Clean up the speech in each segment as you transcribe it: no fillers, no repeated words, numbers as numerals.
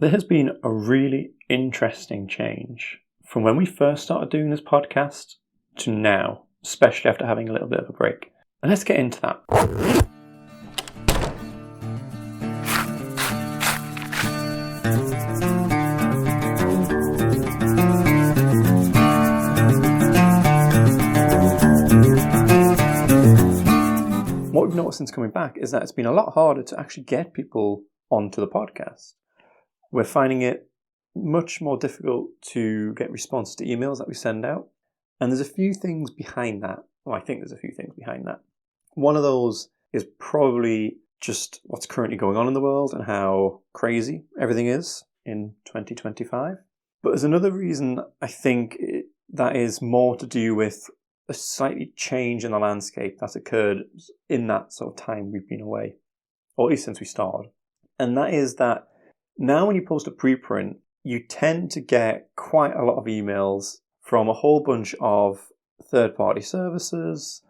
There has been a really interesting change from when we first started doing this podcast to now, especially after having a little bit of a break. And let's get into that. What we've noticed since coming back is that it's been a lot harder to actually get people onto the podcast. We're finding it much more difficult to get response to emails that we send out. And there's a few things behind that. Well, I think there's a few things behind that. One of those is probably just what's currently going on in the world and how crazy everything is in 2025. But there's another reason I think that is more to do with a slightly change in the landscape that's occurred in that sort of time we've been away, or at least since we started. And that is that now when you post a preprint, you tend to get quite a lot of emails from a whole bunch of third-party services.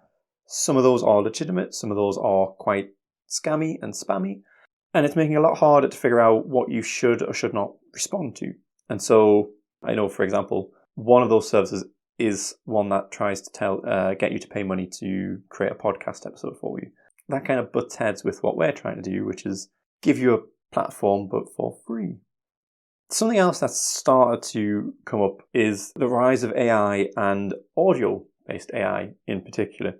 Some of those are legitimate, some of those are quite scammy and spammy, and it's making it a lot harder to figure out what you should or should not respond to. And so I know, for example, one of those services is one that tries to get you to pay money to create a podcast episode for you. That kind of butts heads with what we're trying to do, which is give you a platform but for free. Something else that's started to come up is the rise of AI and audio-based AI in particular.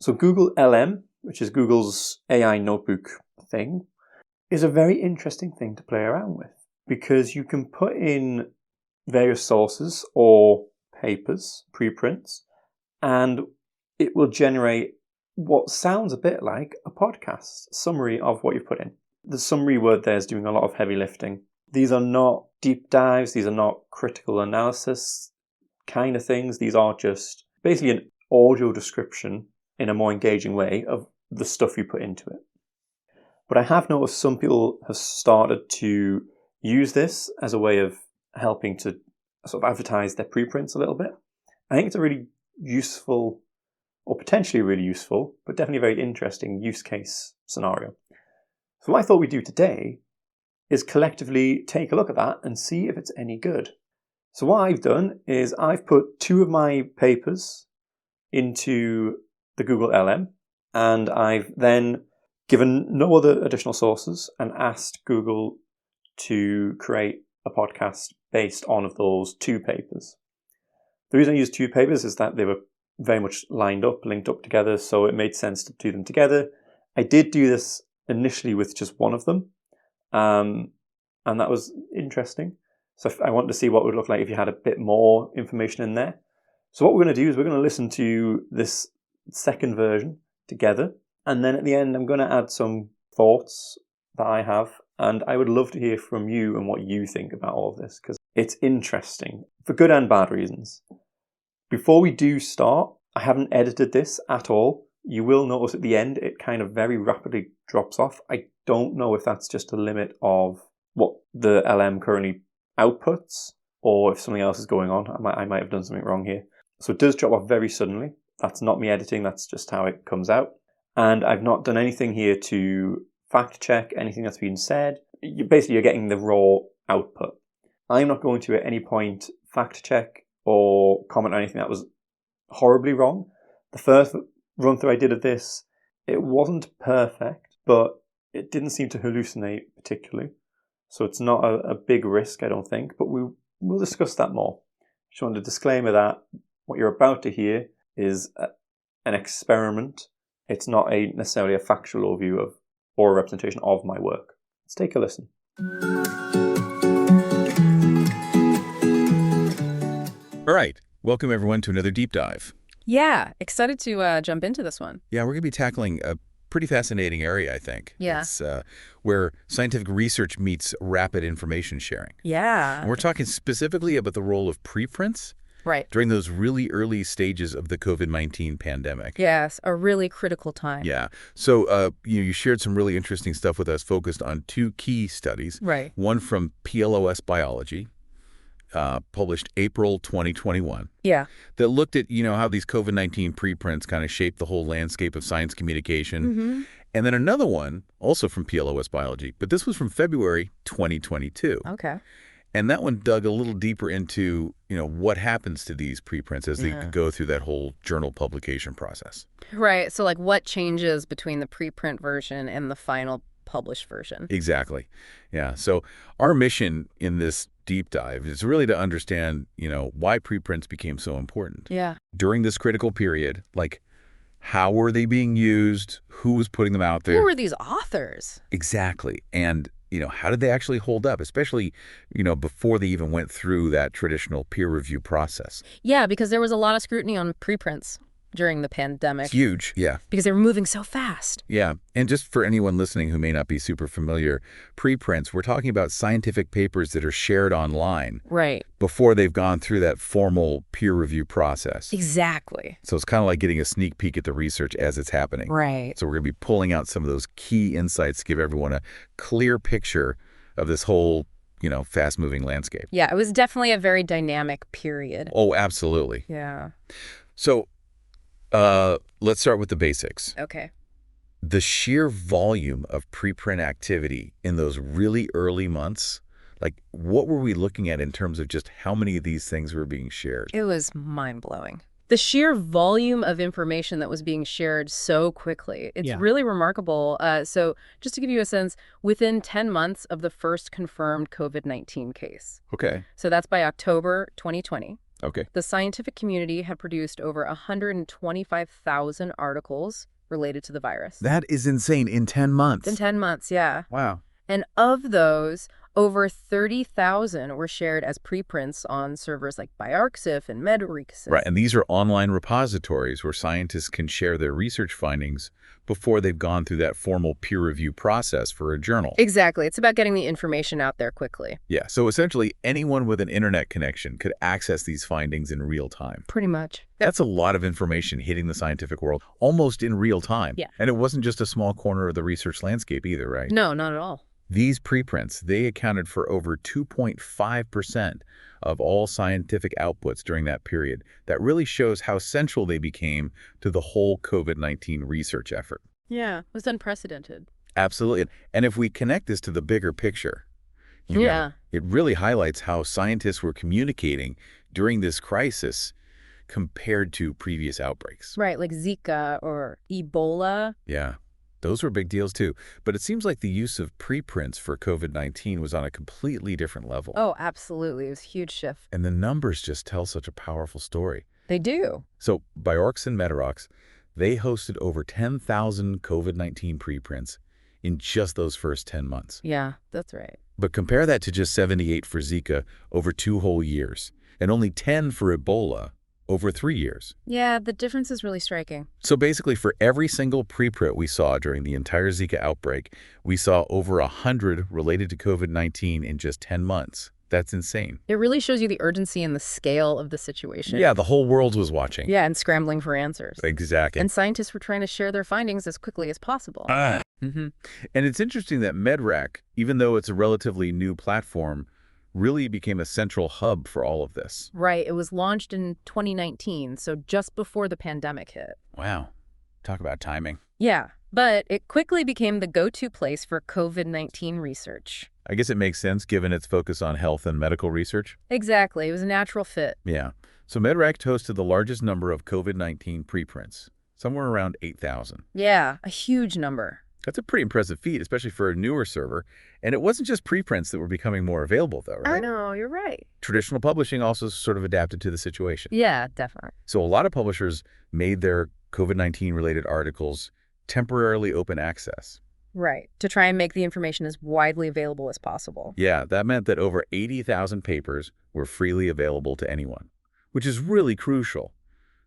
So GoogleLM, which is Google's AI notebook thing, is a very interesting thing to play around with because you can put in various sources or papers, preprints, and it will generate what sounds a bit like a podcast summary of what you've put in. The summary word there is doing a lot of heavy lifting. These are not deep dives, these are not critical analysis kind of things. These are just basically an audio description in a more engaging way of the stuff you put into it. But I have noticed some people have started to use this as a way of helping to sort of advertise their preprints a little bit. I think it's a really useful, or potentially really useful, but definitely a very interesting use case scenario. So what I thought we'd do today is collectively take a look at that and see if it's any good. So what I've done is I've put 2 of my papers into the GoogleLM, and I've then given no other additional sources and asked Google to create a podcast based on those 2 papers. The reason I used 2 papers is that they were very much lined up, linked up together, so it made sense to do them together. I did do this initially with just one of them, and that was interesting. So I wanted to see what it would look like if you had a bit more information in there. So what we're going to do is we're going to listen to this second version together, and then at the end I'm going to add some thoughts that I have, and I would love to hear from you and what you think about all of this, because it's interesting for good and bad reasons. Before we do start, I haven't edited this at all. You will notice at the end it kind of very rapidly drops off. I don't know if that's just a limit of what the LM currently outputs or if something else is going on. I might have done something wrong here. So it does drop off very suddenly. That's not me editing, that's just how it comes out. And I've not done anything here to fact check anything that's been said. You're getting the raw output. I'm not going to at any point fact check or comment on anything that was horribly wrong. The first run through I did of this, it wasn't perfect, but it didn't seem to hallucinate particularly. So it's not a big risk, I don't think, but we'll discuss that more. Just wanted to disclaimer that what you're about to hear is an experiment. It's not necessarily a factual overview of or a representation of my work. Let's take a listen. All right. Welcome, everyone, to another deep dive. Yeah. Excited to jump into this one. Yeah, we're going to be tackling a pretty fascinating area, I think. Yeah. It's where scientific research meets rapid information sharing. Yeah. And we're talking specifically about the role of preprints during those really early stages of the COVID-19 pandemic. Yes, a really critical time. Yeah. So you shared some really interesting stuff with us focused on 2 key studies. Right. One from PLOS Biology, published April 2021. Yeah. That looked at, how these COVID-19 preprints kind of shaped the whole landscape of science communication. Mm-hmm. And then another one, also from PLOS Biology, but this was from February 2022. Okay. And that one dug a little deeper into, what happens to these preprints as they go through that whole journal publication process. Right. So like what changes between the preprint version and the final published version? Exactly. Yeah. So our mission in this deep dive is really to understand, why preprints became so important. Yeah. During this critical period, like how were they being used? Who was putting them out there? Who were these authors? Exactly. And how did they actually hold up, especially, before they even went through that traditional peer review process? Yeah, because there was a lot of scrutiny on preprints during the pandemic. It's huge, yeah. Because they were moving so fast. Yeah, and just for anyone listening who may not be super familiar, preprints, we're talking about scientific papers that are shared online. Right. Before they've gone through that formal peer review process. Exactly. So it's kind of like getting a sneak peek at the research as it's happening. Right. So we're going to be pulling out some of those key insights to give everyone a clear picture of this whole, fast-moving landscape. Yeah, it was definitely a very dynamic period. Oh, absolutely. Yeah. So let's start with the basics. Okay. The sheer volume of preprint activity in those really early months, like what were we looking at in terms of just how many of these things were being shared? It was mind-blowing. The sheer volume of information that was being shared so quickly. It's really remarkable. So just to give you a sense, within 10 months of the first confirmed COVID-19 case. Okay. So that's by October 2020. Okay. The scientific community had produced over 125,000 articles related to the virus. That is insane. In 10 months. In 10 months, yeah. Wow. And of those, over 30,000 were shared as preprints on servers like bioRxiv and medRxiv. Right, and these are online repositories where scientists can share their research findings before they've gone through that formal peer review process for a journal. Exactly. It's about getting the information out there quickly. Yeah, so essentially anyone with an internet connection could access these findings in real time. Pretty much. That's a lot of information hitting the scientific world almost in real time. Yeah. And it wasn't just a small corner of the research landscape either, right? No, not at all. These preprints, they accounted for over 2.5% of all scientific outputs during that period. That really shows how central they became to the whole COVID-19 research effort. Yeah, it was unprecedented. Absolutely. And if we connect this to the bigger picture, it really highlights how scientists were communicating during this crisis compared to previous outbreaks. Right, like Zika or Ebola. Yeah. Those were big deals too. But it seems like the use of preprints for COVID-19 was on a completely different level. Oh, absolutely. It was a huge shift. And the numbers just tell such a powerful story. They do. So bioRxiv and medRxiv, they hosted over 10,000 COVID-19 preprints in just those first 10 months. Yeah, that's right. But compare that to just 78 for Zika over 2 whole years, and only 10 for Ebola over 3 years. Yeah, the difference is really striking. So basically, for every single preprint we saw during the entire Zika outbreak, we saw over 100 related to COVID-19 in just 10 months. That's insane. It really shows you the urgency and the scale of the situation. Yeah, the whole world was watching. Yeah, and scrambling for answers. Exactly. And scientists were trying to share their findings as quickly as possible. And it's interesting that medRxiv, even though it's a relatively new platform, really became a central hub for all of this. Right. It was launched in 2019, so just before the pandemic hit. Wow. Talk about timing. Yeah, but it quickly became the go-to place for COVID-19 research. I guess it makes sense given its focus on health and medical research. Exactly. It was a natural fit. Yeah. So medRxiv hosted the largest number of COVID-19 preprints, somewhere around 8,000. Yeah, a huge number. That's a pretty impressive feat, especially for a newer server. And it wasn't just preprints that were becoming more available, though, right? I know, you're right. Traditional publishing also sort of adapted to the situation. Yeah, definitely. So a lot of publishers made their COVID-19 related articles temporarily open access. Right, to try and make the information as widely available as possible. Yeah, that meant that over 80,000 papers were freely available to anyone, which is really crucial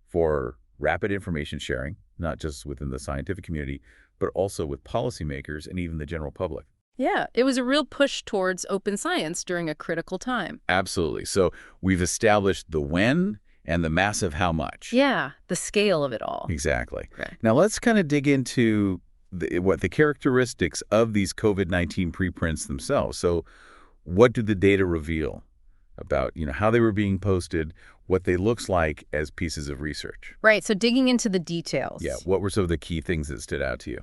for rapid information sharing, not just within the scientific community, but also with policymakers and even the general public. Yeah, it was a real push towards open science during a critical time. Absolutely. So we've established the when and the massive how much. Yeah, the scale of it all. Exactly. Okay. Now let's kind of dig into the characteristics of these COVID-19 preprints themselves. So what do the data reveal about, how they were being posted, what they looks like as pieces of research? Right, so digging into the details. Yeah, what were some of the key things that stood out to you?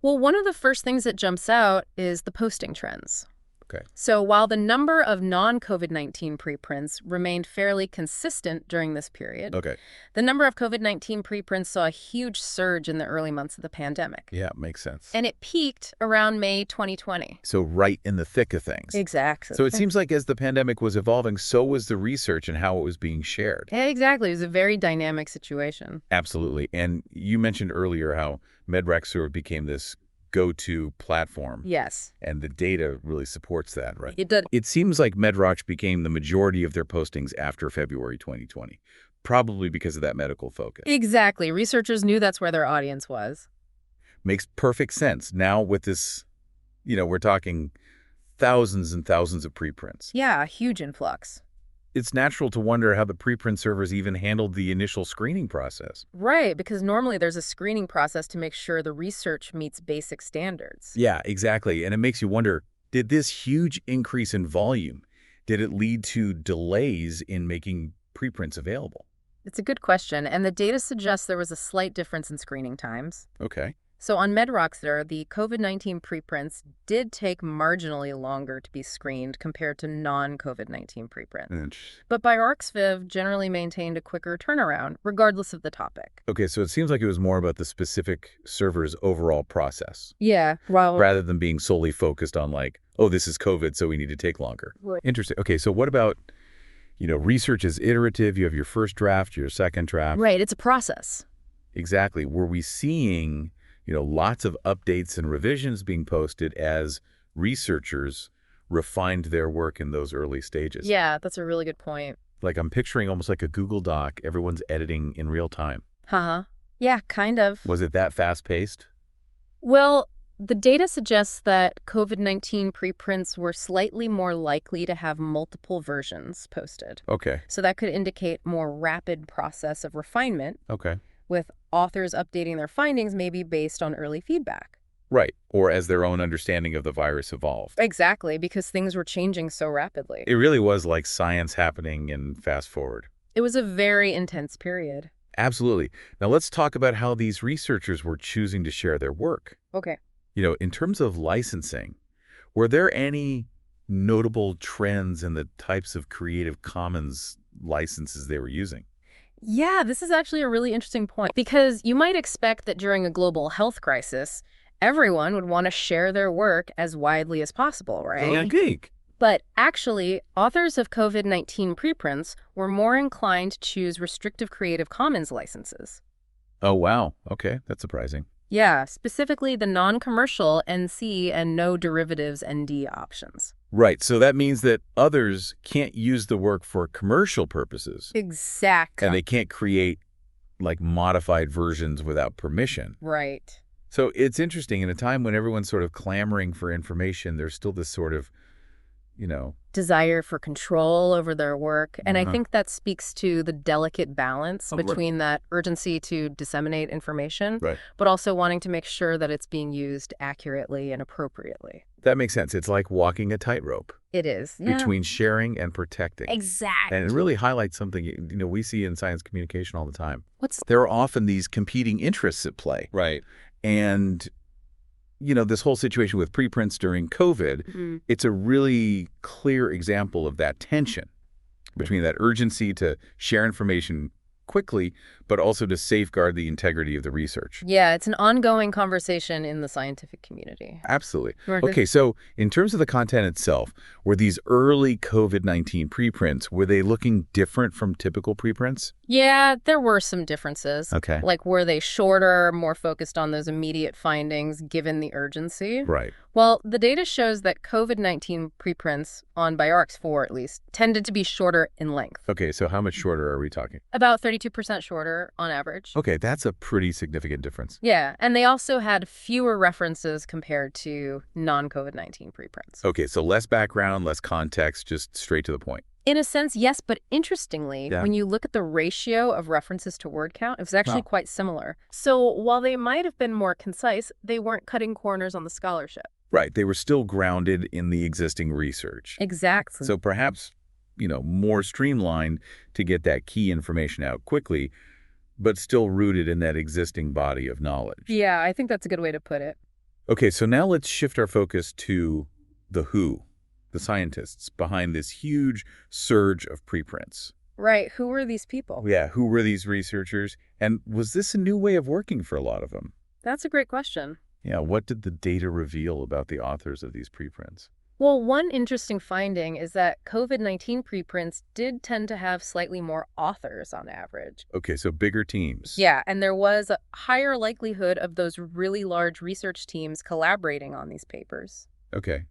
Well, one of the first things that jumps out is the posting trends. Okay. So while the number of non-COVID-19 preprints remained fairly consistent during this period, Okay. the number of COVID-19 preprints saw a huge surge in the early months of the pandemic. Yeah, makes sense. And it peaked around May 2020. So right in the thick of things. Exactly. So it seems like as the pandemic was evolving, so was the research and how it was being shared. Exactly. It was a very dynamic situation. Absolutely. And you mentioned earlier how MedRec sort of became this go-to platform. Yes. And the data really supports that, right? It did. It seems like MedRock became the majority of their postings after February 2020, probably because of that medical focus. Exactly. Researchers knew that's where their audience was. Makes perfect sense. Now with this, we're talking thousands and thousands of preprints. Yeah, a huge influx. It's natural to wonder how the preprint servers even handled the initial screening process. Right, because normally there's a screening process to make sure the research meets basic standards. Yeah, exactly. And it makes you wonder, did this huge increase in volume, did it lead to delays in making preprints available? It's a good question, and the data suggests there was a slight difference in screening times. Okay. So on MedRoxter, the COVID-19 preprints did take marginally longer to be screened compared to non-COVID-19 preprints. But bioRxViv generally maintained a quicker turnaround, regardless of the topic. Okay, so it seems like it was more about the specific server's overall process. Yeah, well, rather than being solely focused on like, oh, this is COVID, so we need to take longer. Right. Interesting. Okay, so what about, research is iterative. You have your first draft, your second draft. Right, it's a process. Exactly. Were we seeing lots of updates and revisions being posted as researchers refined their work in those early stages? Yeah, that's a really good point. Like I'm picturing almost like a Google Doc, everyone's editing in real time. Yeah, kind of. Was it that fast-paced? Well, the data suggests that COVID-19 preprints were slightly more likely to have multiple versions posted. Okay. So that could indicate more rapid process of refinement. Okay. With authors updating their findings maybe based on early feedback. Right, or as their own understanding of the virus evolved. Exactly, because things were changing so rapidly. It really was like science happening in fast forward. It was a very intense period. Absolutely. Now let's talk about how these researchers were choosing to share their work. Okay. In terms of licensing, were there any notable trends in the types of Creative Commons licenses they were using? Yeah, this is actually a really interesting point because you might expect that during a global health crisis, everyone would want to share their work as widely as possible, right? Yeah, geek. But actually, authors of COVID-19 preprints were more inclined to choose restrictive Creative Commons licenses. Oh, wow. Okay, that's surprising. Yeah, specifically the non-commercial NC and no derivatives ND options. Right, so that means that others can't use the work for commercial purposes. Exactly. And they can't create, like, modified versions without permission. Right. So it's interesting, in a time when everyone's sort of clamoring for information, there's still this sort of, desire for control over their work. And I think that speaks to the delicate balance between that urgency to disseminate information, but also wanting to make sure that it's being used accurately and appropriately. That makes sense. It's like walking a tightrope. It is. Between sharing and protecting. Exactly. And it really highlights something, we see in science communication all the time. What's There are often these competing interests at play. Right. And this whole situation with preprints during COVID, it's a really clear example of that tension between that urgency to share information quickly, but also to safeguard the integrity of the research. Yeah, it's an ongoing conversation in the scientific community. Absolutely. Okay, so in terms of the content itself, were these early COVID-19 preprints, were they looking different from typical preprints? Yeah, there were some differences. Okay. Like, were they shorter, more focused on those immediate findings given the urgency? Right. Well, the data shows that COVID-19 preprints, on bioRx4 at least, tended to be shorter in length. Okay, so how much shorter are we talking? About 32% shorter on average. Okay, that's a pretty significant difference. Yeah, and they also had fewer references compared to non-COVID-19 preprints. Okay, so less background, less context, just straight to the point. In a sense, yes, but interestingly, when you look at the ratio of references to word count, it was actually quite similar. So while they might have been more concise, they weren't cutting corners on the scholarship. Right, they were still grounded in the existing research. Exactly. So perhaps, more streamlined to get that key information out quickly, but still rooted in that existing body of knowledge. Yeah, I think that's a good way to put it. Okay, so now let's shift our focus to the WHO, the scientists behind this huge surge of preprints. Right. Who were these people? Yeah, who were these researchers? And was this a new way of working for a lot of them? That's a great question. Yeah, what did the data reveal about the authors of these preprints? Well, one interesting finding is that COVID-19 preprints did tend to have slightly more authors on average. Okay, so bigger teams. Yeah, and there was a higher likelihood of those really large research teams collaborating on these papers. Okay,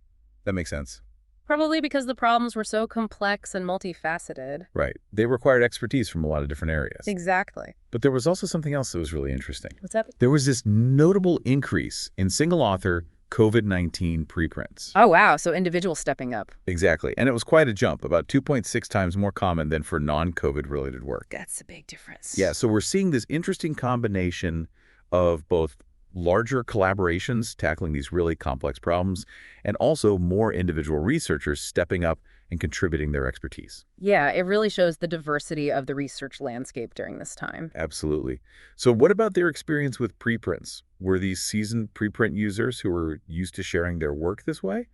that makes sense. Probably because the problems were so complex and multifaceted. Right. They required expertise from a lot of different areas. Exactly. But there was also something else that was really interesting. What's that? There was this notable increase in single-author COVID-19 preprints. Oh, wow. So individuals stepping up. Exactly. And it was quite a jump, about 2.6 times more common than for non-COVID-related work. That's a big difference. Yeah, so we're seeing this interesting combination of both larger collaborations tackling these really complex problems and also more individual researchers stepping up and contributing their expertise. Yeah, it really shows the diversity of the research landscape during this time. Absolutely. So what about their experience with preprints? Were these seasoned preprint users who were used to sharing their work this way?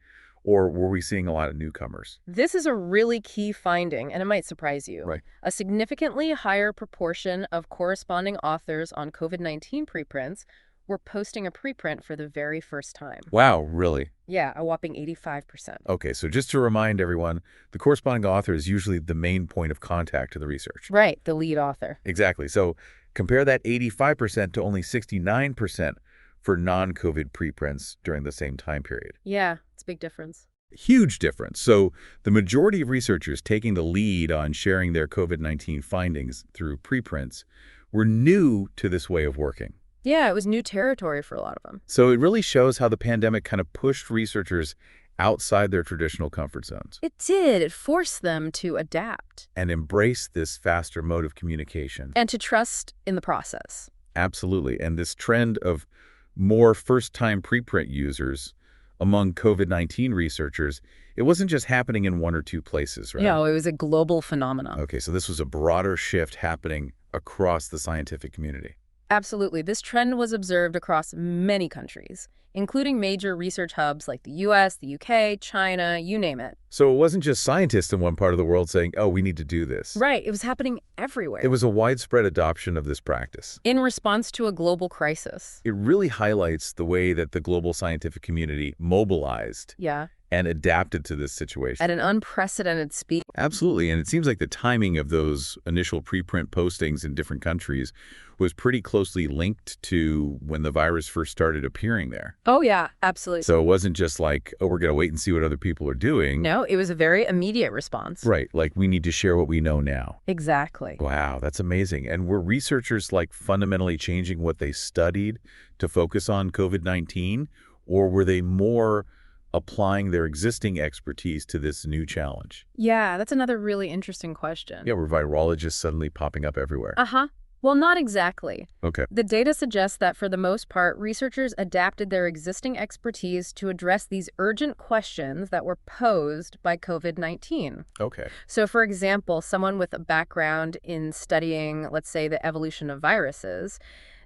Or were we seeing a lot of newcomers? This is a really key finding, and it might surprise you. Right. A significantly higher proportion of corresponding authors on COVID-19 preprints were posting a preprint for the very first time. Wow, really? Yeah, a whopping 85%. Okay, so just to remind everyone, the corresponding author is usually the main point of contact to the research. Right, the lead author. Exactly. So compare that 85% to only 69% for non-COVID preprints during the same time period. Yeah, it's a big difference. Huge difference. So the majority of researchers taking the lead on sharing their COVID-19 findings through preprints were new to this way of working. Yeah, it was new territory for a lot of them. So it really shows how the pandemic kind of pushed researchers outside their traditional comfort zones. It did. It forced them to adapt. And embrace this faster mode of communication. And to trust in the process. Absolutely. And this trend of more first-time preprint users among COVID-19 researchers, it wasn't just happening in one or two places, right? Yeah, it was a global phenomenon. Okay, so this was a broader shift happening across the scientific community. Absolutely. This trend was observed across many countries, including major research hubs like the US, the UK, China, you name it. So it wasn't just scientists in one part of the world saying, oh, we need to do this. Right. It was happening everywhere. It was a widespread adoption of this practice. In response to a global crisis. It really highlights the way that the global scientific community mobilized Yeah. and adapted to this situation. At an unprecedented speed. Absolutely. And it seems like the timing of those initial preprint postings in different countries was pretty closely linked to when the virus first started appearing there. Oh, yeah, absolutely. So it wasn't just like, oh, we're going to wait and see what other people are doing. No, it was a very immediate response. Right. Like, we need to share what we know now. Exactly. Wow, that's amazing. And were researchers like fundamentally changing what they studied to focus on COVID-19? Or were they more applying their existing expertise to this new challenge? Yeah, that's another really interesting question. Yeah, were virologists suddenly popping up everywhere? Uh-huh. Well, not exactly. Okay. The data suggests that for the most part, researchers adapted their existing expertise to address these urgent questions that were posed by COVID-19. Okay. So, for example, someone with a background in studying, let's say, the evolution of viruses,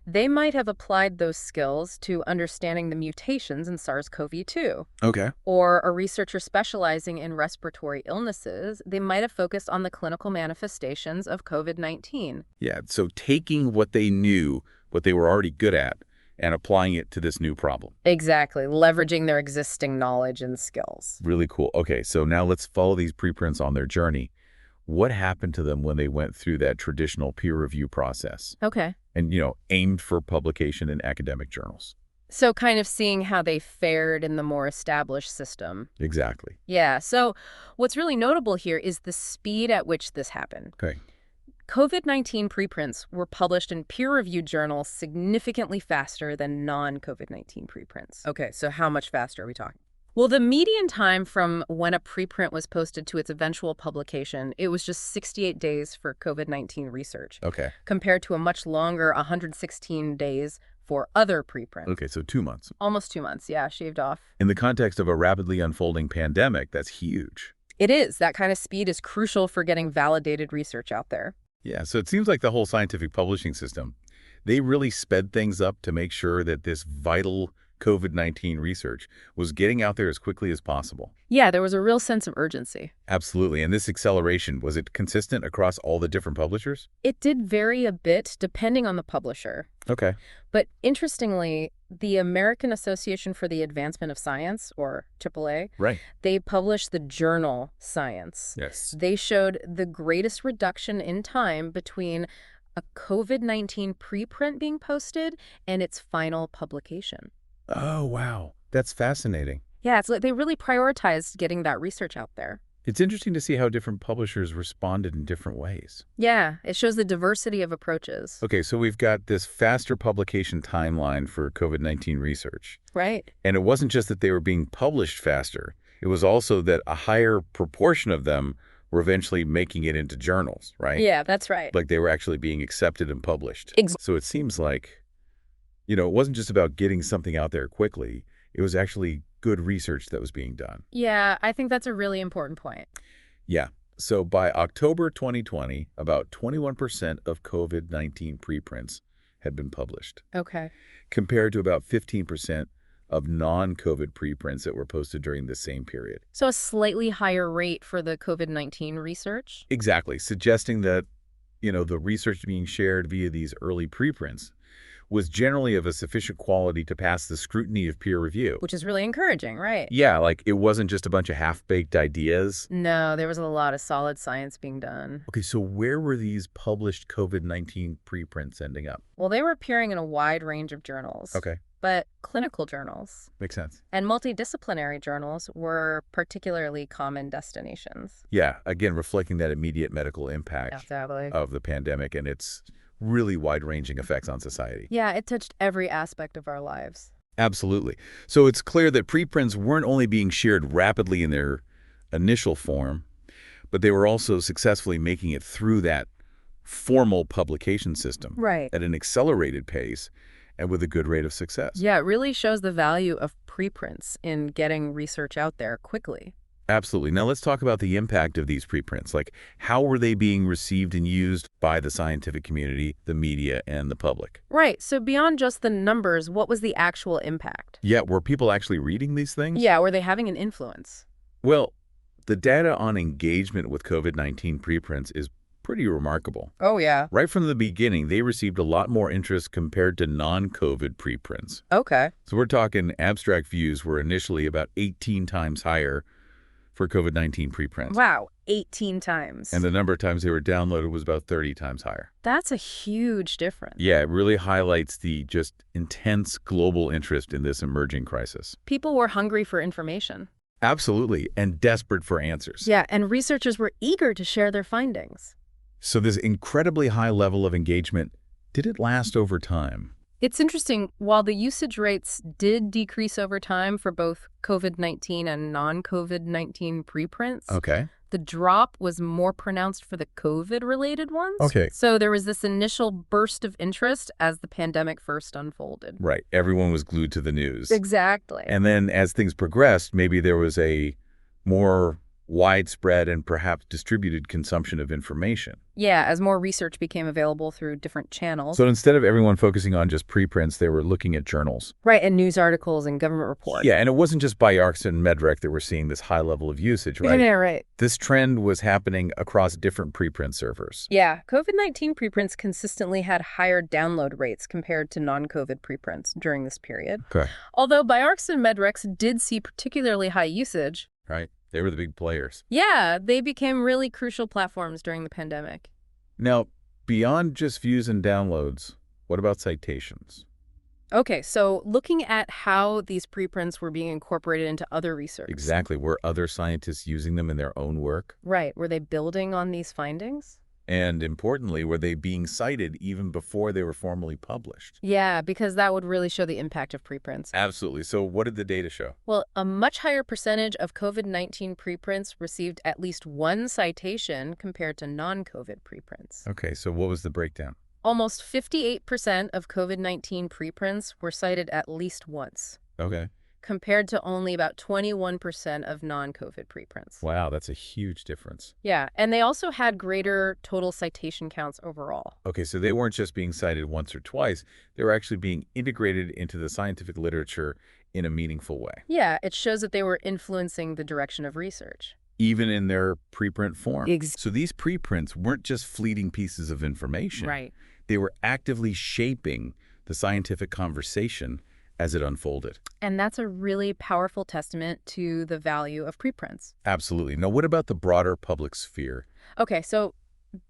they might have applied those skills to understanding the mutations in SARS-CoV-2. Okay. Or a researcher specializing in respiratory illnesses, they might have focused on the clinical manifestations of COVID-19. Yeah, so taking what they knew, what they were already good at, and applying it to this new problem. Exactly, leveraging their existing knowledge and skills. Really cool. Okay, so now let's follow these preprints on their journey. What happened to them when they went through that traditional peer review process? Okay. And, aimed for publication in academic journals. So kind of seeing how they fared in the more established system. Exactly. Yeah, so what's really notable here is the speed at which this happened. Okay. COVID-19 preprints were published in peer-reviewed journals significantly faster than non-COVID-19 preprints. Okay, so how much faster are we talking? Well, the median time from when a preprint was posted to its eventual publication, it was just 68 days for COVID-19 research. Okay. Compared to a much longer 116 days for other preprints. Okay, so 2 months. Almost 2 months, yeah, shaved off. In the context of a rapidly unfolding pandemic, that's huge. It is. That kind of speed is crucial for getting validated research out there. Yeah, so it seems like the whole scientific publishing system, they really sped things up to make sure that this vital COVID-19 research was getting out there as quickly as possible. Yeah, there was a real sense of urgency. Absolutely. And this acceleration, was it consistent across all the different publishers? It did vary a bit depending on the publisher. Okay. But interestingly, the American Association for the Advancement of Science, or AAA, Right. they published the journal Science. Yes. They showed the greatest reduction in time between a COVID-19 preprint being posted and its final publication. Oh, wow. That's fascinating. Yeah, it's like they really prioritized getting that research out there. It's interesting to see how different publishers responded in different ways. Yeah, it shows the diversity of approaches. Okay, so we've got this faster publication timeline for COVID-19 research. Right. And it wasn't just that they were being published faster. It was also that a higher proportion of them were eventually making it into journals, right? Yeah, that's right. Like they were actually being accepted and published. Exactly. So it seems like, it wasn't just about getting something out there quickly. It was actually good research that was being done. Yeah, I think that's a really important point. Yeah. So by October 2020, about 21% of COVID-19 preprints had been published, Okay. compared to about 15% of non-COVID preprints that were posted during the same period. So a slightly higher rate for the COVID-19 research? Exactly, suggesting that, the research being shared via these early preprints was generally of a sufficient quality to pass the scrutiny of peer review. Which is really encouraging, right? Yeah, like it wasn't just a bunch of half-baked ideas. No, there was a lot of solid science being done. Okay, so where were these published COVID-19 preprints ending up? Well, they were appearing in a wide range of journals. Okay, But clinical journals makes sense. and multidisciplinary journals were particularly common destinations. Yeah, again, reflecting that immediate medical impact Exactly. of the pandemic and its really wide-ranging effects on society. Yeah, it touched every aspect of our lives. Absolutely. So it's clear that preprints weren't only being shared rapidly in their initial form, but they were also successfully making it through that formal publication system Right. at an accelerated pace and with a good rate of success. Yeah, it really shows the value of preprints in getting research out there quickly. Absolutely. Now let's talk about the impact of these preprints. Like, how were they being received and used by the scientific community, the media, and the public? Right. So beyond just the numbers, what was the actual impact? Yeah, were people actually reading these things? Yeah, were they having an influence? Well, the data on engagement with COVID-19 preprints is pretty remarkable. Oh, yeah. Right from the beginning, they received a lot more interest compared to non-COVID preprints. Okay. So we're talking abstract views were initially about 18 times higher for COVID-19 preprints. Wow, 18 times. And the number of times they were downloaded was about 30 times higher. That's a huge difference. Yeah, it really highlights the just intense global interest in this emerging crisis. People were hungry for information. Absolutely, and desperate for answers. Yeah, and researchers were eager to share their findings. So this incredibly high level of engagement, did it last over time? It's interesting, while the usage rates did decrease over time for both COVID-19 and non-COVID-19 preprints, Okay. the drop was more pronounced for the COVID-related ones. Okay. So there was this initial burst of interest as the pandemic first unfolded. Right. Everyone was glued to the news. Exactly. And then as things progressed, maybe there was a more widespread and perhaps distributed consumption of information. Yeah, as more research became available through different channels. So instead of everyone focusing on just preprints, they were looking at journals. Right, and news articles and government reports. Yeah, and it wasn't just Biox and Medrec that were seeing this high level of usage, right? Yeah, right. This trend was happening across different preprint servers. Yeah, COVID-19 preprints consistently had higher download rates compared to non-COVID preprints during this period. Okay. Although Biox and Medrex did see particularly high usage. Right. They were the big players. Yeah, they became really crucial platforms during the pandemic. Now, beyond just views and downloads, what about citations? Okay, so looking at how these preprints were being incorporated into other research. Exactly. Were other scientists using them in their own work? Right. Were they building on these findings? And importantly, were they being cited even before they were formally published? Yeah, because that would really show the impact of preprints. Absolutely. So what did the data show? Well, a much higher percentage of COVID-19 preprints received at least one citation compared to non-COVID preprints. Okay, so what was the breakdown? Almost 58% of COVID-19 preprints were cited at least once. Okay. compared to only about 21% of non-COVID preprints. Wow, that's a huge difference. Yeah, and they also had greater total citation counts overall. Okay, so they weren't just being cited once or twice, they were actually being integrated into the scientific literature in a meaningful way. Yeah, it shows that they were influencing the direction of research. Even in their preprint form. Ex- So these preprints weren't just fleeting pieces of information. Right. They were actively shaping the scientific conversation as it unfolded. And that's a really powerful testament to the value of preprints. Absolutely. Now, what about the broader public sphere? Okay, so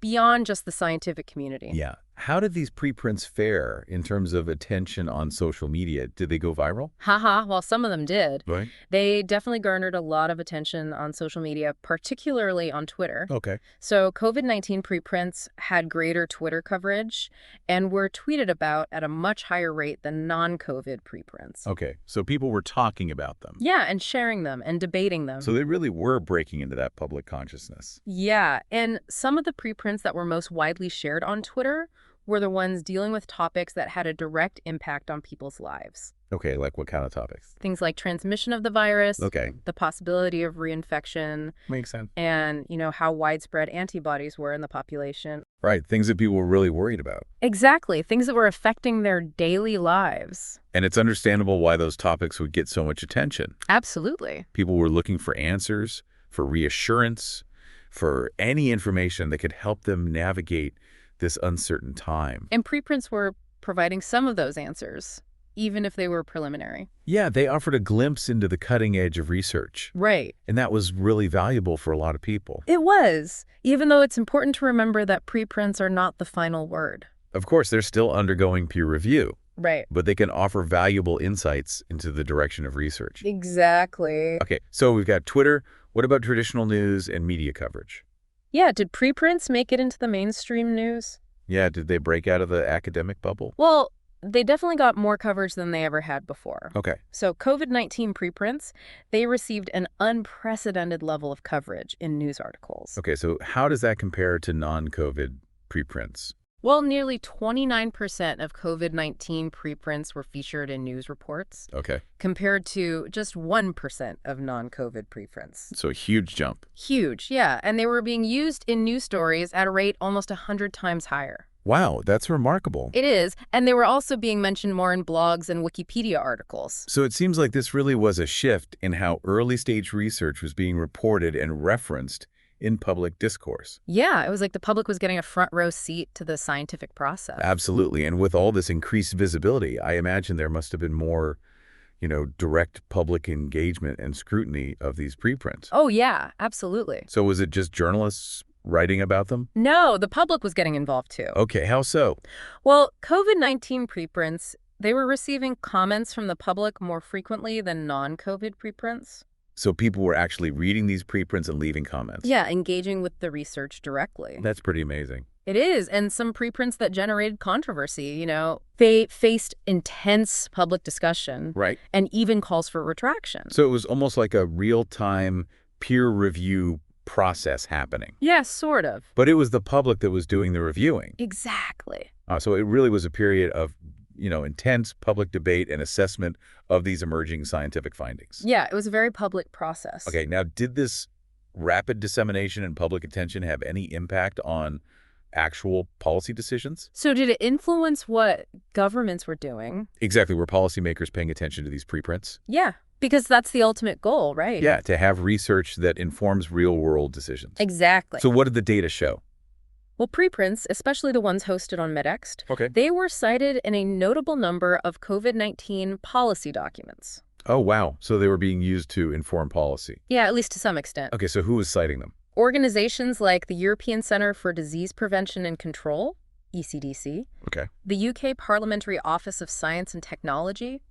beyond just the scientific community. Yeah. How did these preprints fare in terms of attention on social media? Did they go viral? Haha, well, some of them did. Right. They definitely garnered a lot of attention on social media, particularly on Twitter. Okay. So COVID-19 preprints had greater Twitter coverage and were tweeted about at a much higher rate than non-COVID preprints. Okay. So people were talking about them. Yeah, and sharing them and debating them. So they really were breaking into that public consciousness. Yeah, and some of the preprints that were most widely shared on Twitter were the ones dealing with topics that had a direct impact on people's lives. Okay, like what kind of topics? Things like transmission of the virus, Okay. the possibility of reinfection, Makes sense. and, how widespread antibodies were in the population. Right, things that people were really worried about. Exactly, things that were affecting their daily lives. And it's understandable why those topics would get so much attention. Absolutely. People were looking for answers, for reassurance, for any information that could help them navigate this uncertain time. And preprints were providing some of those answers, even if they were preliminary. Yeah, they offered a glimpse into the cutting edge of research. Right. And that was really valuable for a lot of people. It was, even though it's important to remember that preprints are not the final word. Of course, they're still undergoing peer review, Right. but they can offer valuable insights into the direction of research. Exactly. Okay, so we've got Twitter. What about traditional news and media coverage? Yeah, did preprints make it into the mainstream news? Yeah, did they break out of the academic bubble? Well, they definitely got more coverage than they ever had before. Okay. So COVID-19 preprints, they received an unprecedented level of coverage in news articles. Okay, so how does that compare to non-COVID preprints? Well, nearly 29% of COVID-19 preprints were featured in news reports, Okay, compared to just 1% of non-COVID preprints. so a huge jump. Huge, yeah. And they were being used in news stories at a rate almost 100 times higher. Wow, that's remarkable. It is, and they were also being mentioned more in blogs and Wikipedia articles. So it seems like this really was a shift in how early-stage research was being reported and referenced in public discourse. Yeah, it was like the public was getting a front row seat to the scientific process. Absolutely, and with all this increased visibility, I imagine there must have been more, direct public engagement and scrutiny of these preprints. Oh, yeah, absolutely. So was it just journalists writing about them? No, the public was getting involved too. Okay, how so? Well, COVID-19 preprints, they were receiving comments from the public more frequently than non-COVID preprints. So people were actually reading these preprints and leaving comments. Yeah, engaging with the research directly. That's pretty amazing. It is, and some preprints that generated controversy, they faced intense public discussion. Right. And even calls for retraction. So it was almost like a real-time peer review process happening. Yeah, sort of. But it was the public that was doing the reviewing. Exactly. So it really was a period of, intense public debate and assessment of these emerging scientific findings. Yeah, it was a very public process. Okay, now did this rapid dissemination and public attention have any impact on actual policy decisions? So did it influence what governments were doing? Exactly. Were policymakers paying attention to these preprints? Yeah, because that's the ultimate goal, right? Yeah, to have research that informs real-world decisions. Exactly. So what did the data show? Well, preprints, especially the ones hosted on Medxt, Okay. they were cited in a notable number of COVID-19 policy documents. Oh, wow. So they were being used to inform policy. Yeah, at least to some extent. Okay, so who was citing them? Organizations like the European Centre for Disease Prevention and Control, ECDC, Okay. the UK Parliamentary Office of Science and Technology,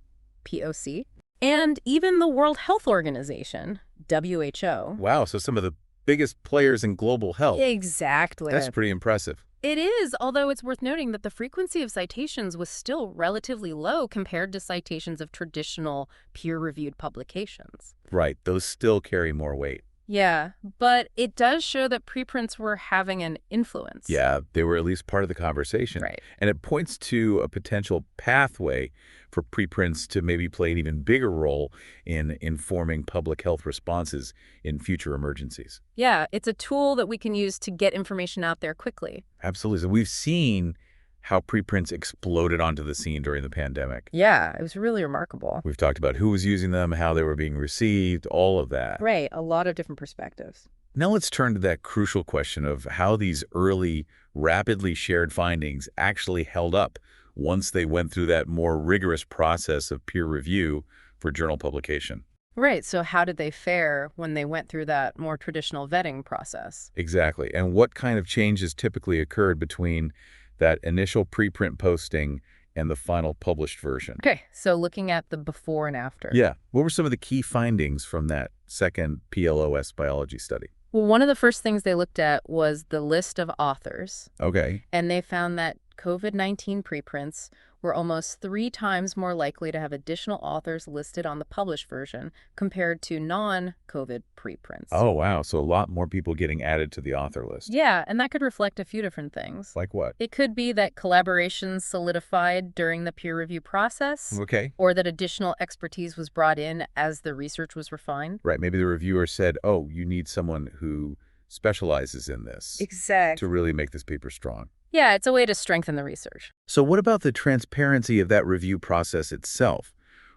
POC, and even the World Health Organization, WHO. Wow, so some of the biggest players in global health. Exactly. That's pretty impressive. It is, although it's worth noting that the frequency of citations was still relatively low compared to citations of traditional peer-reviewed publications. Right, those still carry more weight. Yeah, but it does show that preprints were having an influence. Yeah, they were at least part of the conversation. Right. And it points to a potential pathway for preprints to maybe play an even bigger role in informing public health responses in future emergencies. Yeah, it's a tool that we can use to get information out there quickly. Absolutely. So we've seen how preprints exploded onto the scene during the pandemic. Yeah, it was really remarkable. We've talked about who was using them, how they were being received, all of that. Right, a lot of different perspectives. Now let's turn to that crucial question of how these early, rapidly shared findings actually held up once they went through that more rigorous process of peer review for journal publication. Right, so how did they fare when they went through that more traditional vetting process? Exactly. And what kind of changes typically occurred between that initial preprint posting and the final published version? Okay, so looking at the before and after. Yeah. What were some of the key findings from that second PLOS biology study? Well, one of the first things they looked at was the list of authors, Okay. and they found that COVID-19 preprints were almost 3 times more likely to have additional authors listed on the published version compared to non-COVID preprints. Oh, wow. So a lot more people getting added to the author list. Yeah, and that could reflect a few different things. Like what? It could be that collaborations solidified during the peer review process, Okay. or that additional expertise was brought in as the research was refined. Right. Maybe the reviewer said, oh, you need someone who specializes in this Exactly. to really make this paper strong. Yeah, it's a way to strengthen the research. So what about the transparency of that review process itself?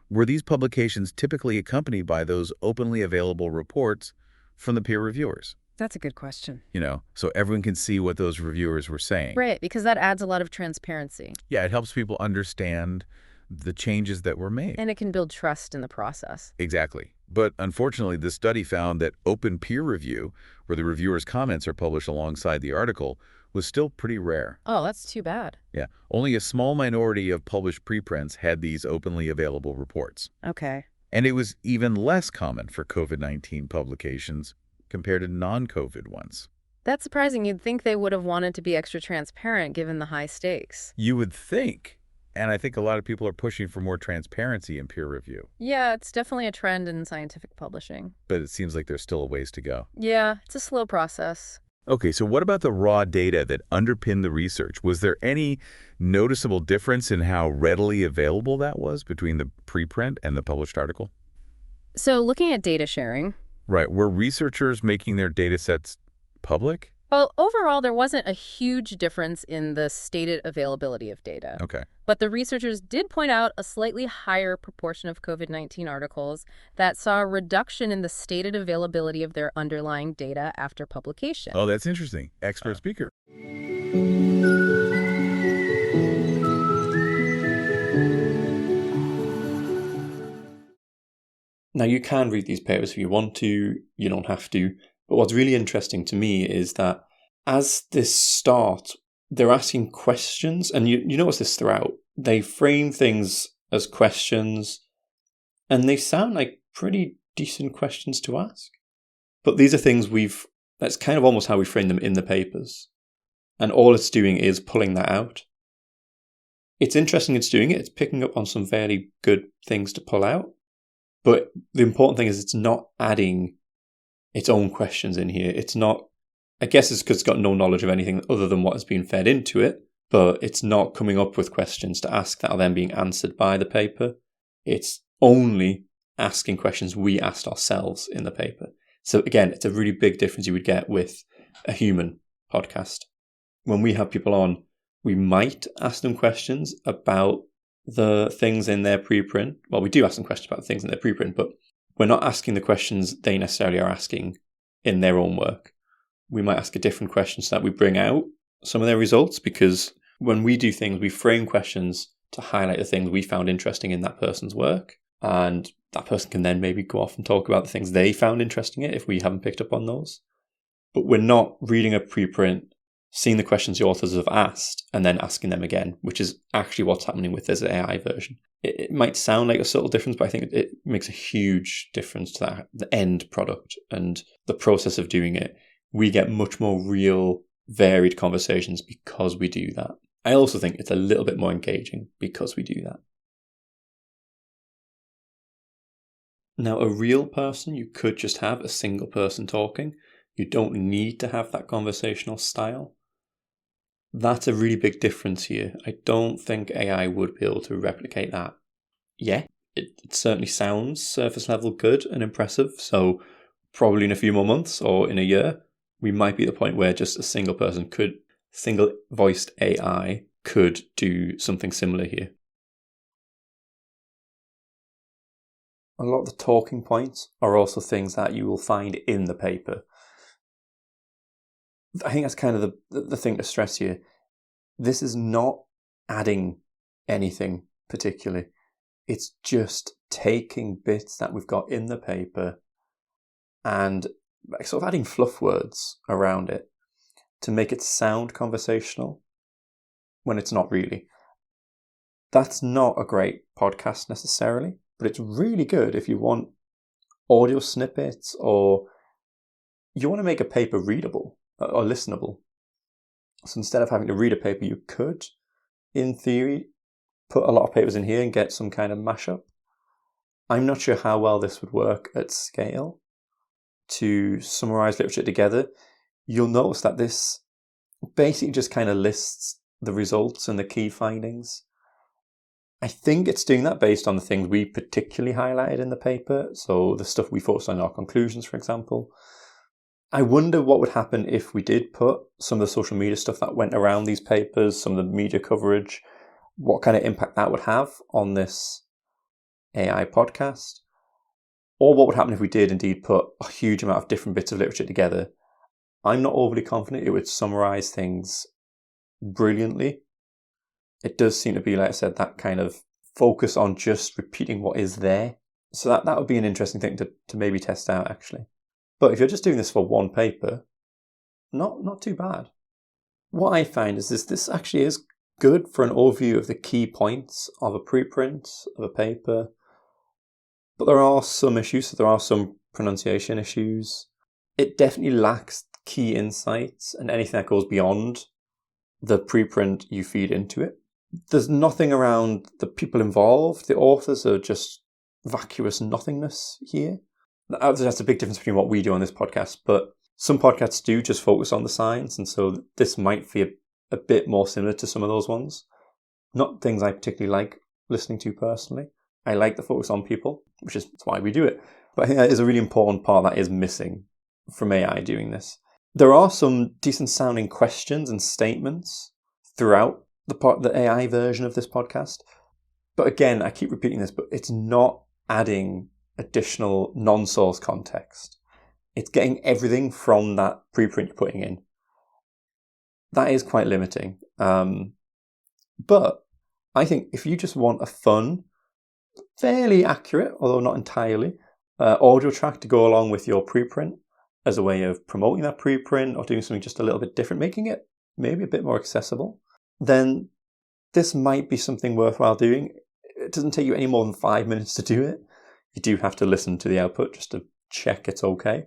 Were these publications typically accompanied by those openly available reports from the peer reviewers? That's a good question. So everyone can see what those reviewers were saying. Right, because that adds a lot of transparency. Yeah, it helps people understand the changes that were made. And it can build trust in the process. Exactly. But unfortunately, this study found that open peer review, where the reviewer's comments are published alongside the article, was still pretty rare. Oh, that's too bad. Yeah, only a small minority of published preprints had these openly available reports. Okay. And it was even less common for COVID-19 publications compared to non-COVID ones. That's surprising. You'd think they would have wanted to be extra transparent given the high stakes. You would think. And I think a lot of people are pushing for more transparency in peer review. Yeah, it's definitely a trend in scientific publishing. But it seems like there's still a ways to go. Yeah, it's a slow process. Okay, so what about the raw data that underpinned the research? Was there any noticeable difference in how readily available that was between the preprint and the published article? So looking at data sharing. Right. Were researchers making their data sets public? Well, overall, there wasn't a huge difference in the stated availability of data. Okay. But the researchers did point out a slightly higher proportion of COVID-19 articles that saw a reduction in the stated availability of their underlying data after publication. Oh, that's interesting. Expert speaker. Now, you can read these papers if you want to, you don't have to. But what's really interesting to me is that as this start, they're asking questions, and you notice this throughout. They frame things as questions, and they sound like pretty decent questions to ask. But these are things that's kind of almost how we frame them in the papers. And all it's doing is pulling that out. It's interesting it's doing it. It's picking up on some fairly good things to pull out. But the important thing is it's not adding its own questions in here. It's not, I guess it's because it's got no knowledge of anything other than what has been fed into it, but it's not coming up with questions to ask that are then being answered by the paper. It's only asking questions we asked ourselves in the paper. So again, it's a really big difference you would get with a human podcast. When we have people on, we might ask them questions about the things in their preprint. Well, we do ask them questions about the things in their preprint, but we're not asking the questions they necessarily are asking in their own work. We might ask a different question so that we bring out some of their results, because when we do things, we frame questions to highlight the things we found interesting in that person's work. And that person can then maybe go off and talk about the things they found interesting in it if we haven't picked up on those. But we're not reading a preprint, seeing the questions the authors have asked, and then asking them again, which is actually what's happening with this AI version. It might sound like a subtle difference, but I think it makes a huge difference to the end product and the process of doing it. We get much more real, varied conversations because we do that. I also think it's a little bit more engaging because we do that. Now, a real person, you could just have a single person talking. You don't need to have that conversational style. That's a really big difference here. I don't think AI would be able to replicate that yet. It certainly sounds surface level good and impressive, so probably in a few more months or in a year, we might be at the point where just a single voiced AI could do something similar here. A lot of the talking points are also things that you will find in the paper. I think that's kind of the thing to stress here. This is not adding anything particularly. It's just taking bits that we've got in the paper and sort of adding fluff words around it to make it sound conversational when it's not really. That's not a great podcast necessarily, but it's really good if you want audio snippets or you want to make a paper readable or listenable. So instead of having to read a paper, you could, in theory, put a lot of papers in here and get some kind of mashup. I'm not sure how well this would work at scale to summarize literature together. You'll notice that this basically just kind of lists the results and the key findings. I think it's doing that based on the things we particularly highlighted in the paper. So the stuff we focused on in our conclusions, for example. I wonder what would happen if we did put some of the social media stuff that went around these papers, some of the media coverage, what kind of impact that would have on this AI podcast. Or what would happen if we did indeed put a huge amount of different bits of literature together. I'm not overly confident it would summarize things brilliantly. It does seem to be, like I said, that kind of focus on just repeating what is there. So that would be an interesting thing to maybe test out, actually. But if you're just doing this for one paper, not too bad. What I find is this actually is good for an overview of the key points of a preprint, of a paper. But there are some issues, so there are some pronunciation issues. It definitely lacks key insights and anything that goes beyond the preprint you feed into it. There's nothing around the people involved. The authors are just vacuous nothingness here. That's a big difference between what we do on this podcast, but some podcasts do just focus on the science, and so this might feel a bit more similar to some of those ones. Not things I particularly like listening to personally. I like the focus on people, which is why we do it. But I think that is a really important part that is missing from AI doing this. There are some decent sounding questions and statements throughout the AI version of this podcast. But again, I keep repeating this, but it's not adding additional non-source context. It's getting everything from that preprint you're putting in. That is quite limiting. But I think if you just want a fun, fairly accurate, although not entirely, audio track to go along with your preprint as a way of promoting that preprint or doing something just a little bit different, making it maybe a bit more accessible, then this might be something worthwhile doing. It doesn't take you any more than 5 minutes to do it. You do have to listen to the output just to check it's okay.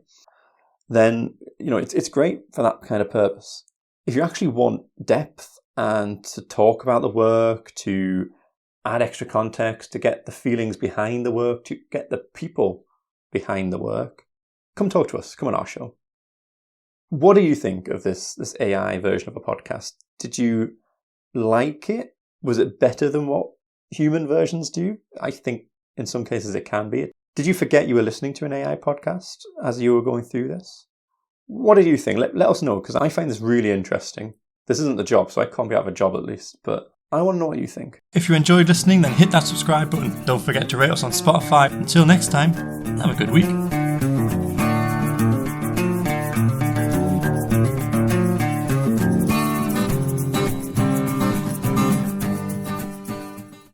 Then, it's great for that kind of purpose. If you actually want depth and to talk about the work, to add extra context, to get the feelings behind the work, to get the people behind the work, come talk to us. Come on our show. What do you think of this AI version of a podcast? Did you like it? Was it better than what human versions do? I think in some cases it can be. Did you forget you were listening to an AI podcast as you were going through this? What did you think? Let us know, because I find this really interesting. This isn't the job, so I can't be out of a job at least, but I want to know what you think. If you enjoyed listening, then hit that subscribe button. Don't forget to rate us on Spotify. Until next time, have a good week.